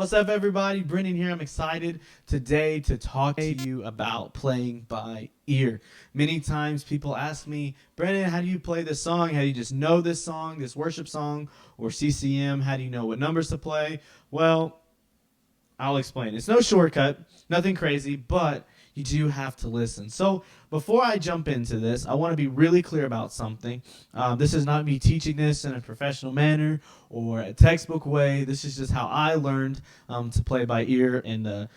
What's up, everybody? Brendan here. I'm excited today to talk to you about playing by ear. Many times people ask me, Brendan, how do you play this song? How do you just know this song, this worship song, or CCM? How do you know what numbers to play? Well, I'll explain. It's no shortcut, nothing crazy, but you do have to listen. So before I jump into this, I want to be really clear about something. This is not me teaching this in a professional manner or a textbook way. This is just how I learned to play by ear, and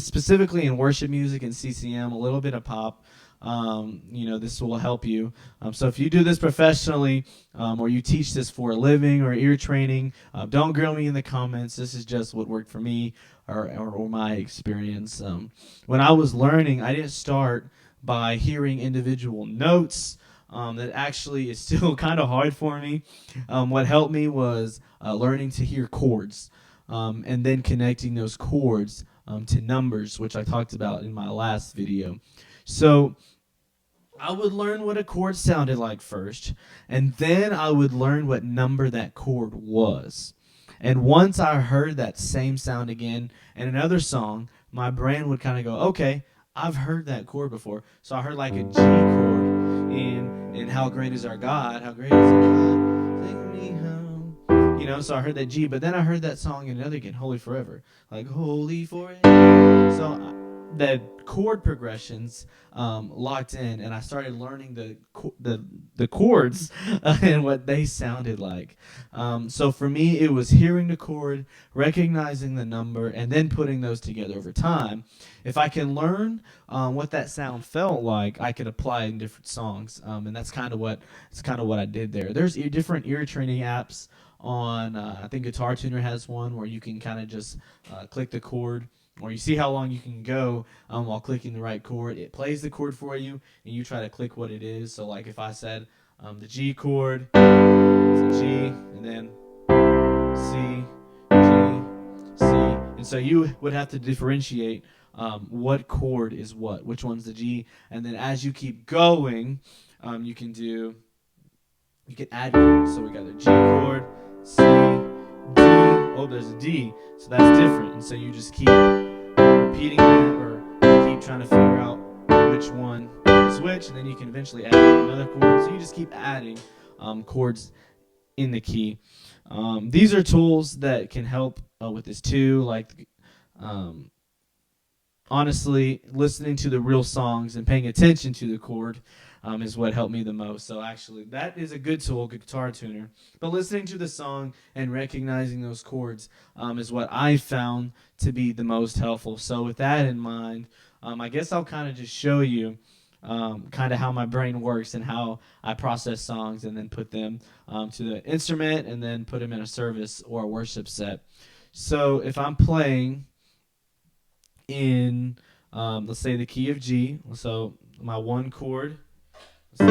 specifically in worship music and CCM, a little bit of pop. This will help you. So if you do this professionally, or you teach this for a living or ear training, don't grill me in the comments. This is just what worked for me or my experience. When I was learning, I didn't start by hearing individual notes. That actually is still kind of hard for me. What helped me was learning to hear chords, and then connecting those chords to numbers, which I talked about in my last video. So I would learn what a chord sounded like first, and then I would learn what number that chord was. And once I heard that same sound again in another song, my brain would kind of go, okay, I've heard that chord before. So I heard like a G chord in How Great Is Our God, How Great Is Our God, Take Me Home. So I heard that G, but then I heard that song in another again, Holy Forever, like Holy Forever. So the chord progressions locked in, and I started learning the chords and what they sounded like. So for me, it was hearing the chord, recognizing the number, and then putting those together over time. If I can learn what that sound felt like, I could apply it in different songs, and that's kind of what I did there. There's different ear training apps on. I think Guitar Tuner has one where you can kind of just click the chord, or you see how long you can go while clicking the right chord. It plays the chord for you, and you try to click what it is. So like if I said the G chord, it's a G, and then C, G, C. And so you would have to differentiate what chord is what, which one's the G. And then as you keep going, you can add chords. So we got a G chord, C, D. Oh, there's a D. So that's different. And so you just keep repeating that, or keep trying to figure out which one is which, and then you can eventually add another chord. So you just keep adding chords in the key. These are tools that can help with this too, like honestly, listening to the real songs and paying attention to the chord is what helped me the most. So actually, that is a good tool, Guitar Tuner. But listening to the song and recognizing those chords is what I found to be the most helpful. So with that in mind, I guess I'll kind of just show you kind of how my brain works and how I process songs and then put them to the instrument and then put them in a service or a worship set. So if I'm playing in, let's say, the key of G, so my one chord, G.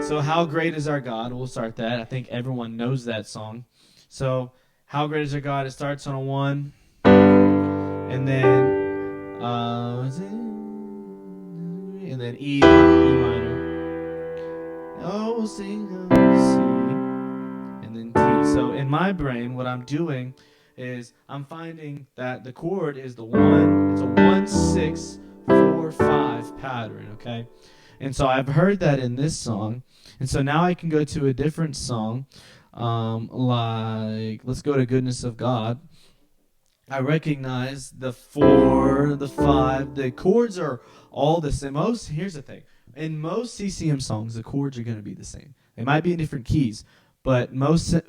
So How Great Is Our God, we'll start that. I think everyone knows that song. So How Great Is Our God, it starts on a 1, and then E minor. Oh, we'll sing C, and then D. So in my brain, what I'm doing is I'm finding that the chord is the 1. It's a 1, 6, 4, 5 pattern, okay? And so I've heard that in this song, and so now I can go to a different song, like let's go to Goodness of God. I recognize the 4, the 5. The chords are all the same. Here's the thing: in most CCM songs, the chords are going to be the same. They might be in different keys, but most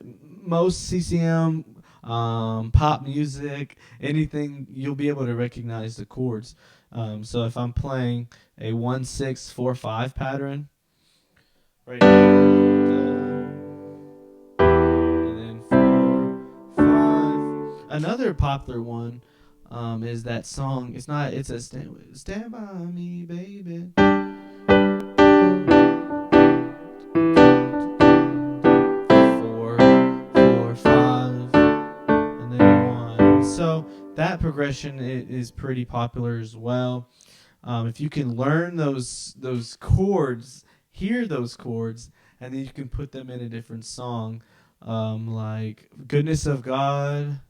CCM, pop music, anything, you'll be able to recognize the chords. So if I'm playing a 1, 6, 4, 5 pattern, right here, and then 4, 5. Another popular one is that song. It's a Stand By Me, Baby. 4, 4, 5, and then 1. So that progression is pretty popular as well. If you can learn those chords, hear those chords, and then you can put them in a different song, like goodness of God.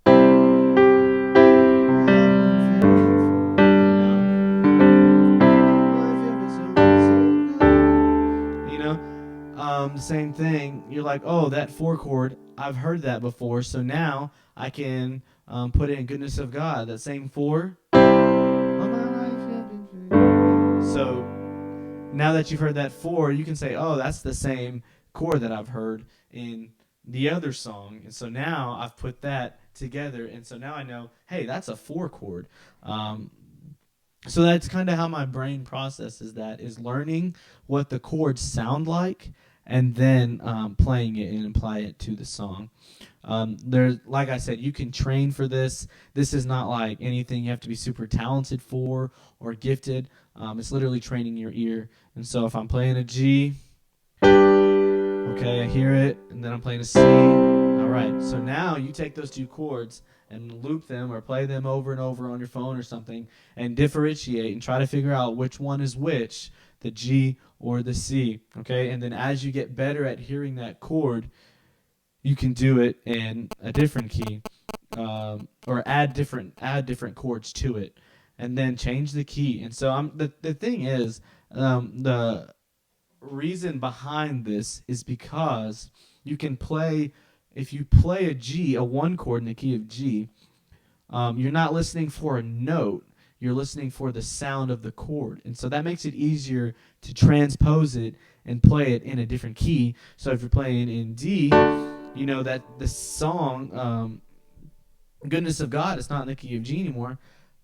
Same thing. You're like, oh, that 4 chord, I've heard that before, so now I can put in goodness of God, that same 4. So now that you've heard that 4, you can say, oh, that's the same chord that I've heard in the other song. And so now I've put that together, and so now I know, hey, that's a 4 chord. So that's kind of how my brain processes that, is learning what the chords sound like and then playing it and apply it to the song. There's, like I said, you can train for this. This is not like anything you have to be super talented for or gifted. It's literally training your ear. And so if I'm playing a G, okay, I hear it, and then I'm playing a C. All right, so now you take those 2 chords and loop them or play them over and over on your phone or something and differentiate and try to figure out which one is which, the G or the C, okay? And then as you get better at hearing that chord, you can do it in a different key, or add different chords to it, and then change the key. And so the thing is, the reason behind this is because you can play, if you play a G, a 1 chord in the key of G, you're not listening for a note, you're listening for the sound of the chord. And so that makes it easier to transpose it and play it in a different key. So if you're playing in D, you know that the song, Goodness of God, is not in the key of G anymore,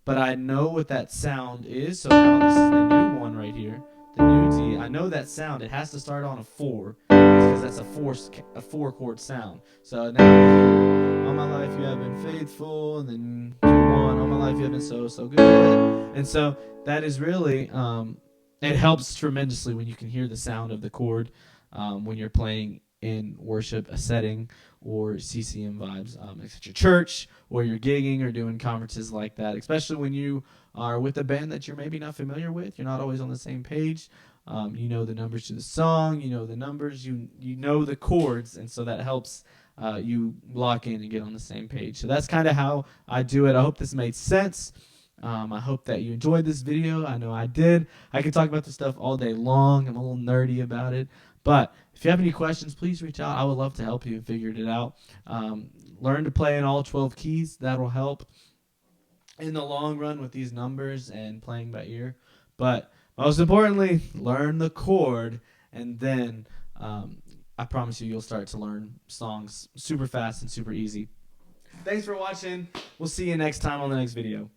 but I know what that sound is. So now this is the new one right here, the new D. I know that sound. It has to start on a 4 because that's a 4 chord sound. So now all my life you have been faithful, and then 2-1, all my life you have been so good. And so that is really, it helps tremendously when you can hear the sound of the chord when you're playing in worship, a setting, or CCM vibes, at your church, or you're gigging or doing conferences like that, especially when you are with a band that you're maybe not familiar with. You're not always on the same page. You know the numbers to the song, you know the numbers, you know the chords, and so that helps you lock in and get on the same page. So that's kind of how I do it. I hope this made sense. I hope that you enjoyed this video. I know I did. I could talk about this stuff all day long. I'm a little nerdy about it. But if you have any questions, please reach out. I would love to help you figure it out. Learn to play in all 12 keys. That'll help in the long run with these numbers and playing by ear. But most importantly, learn the chord, and then I promise you'll start to learn songs super fast and super easy. Thanks for watching. We'll see you next time on the next video.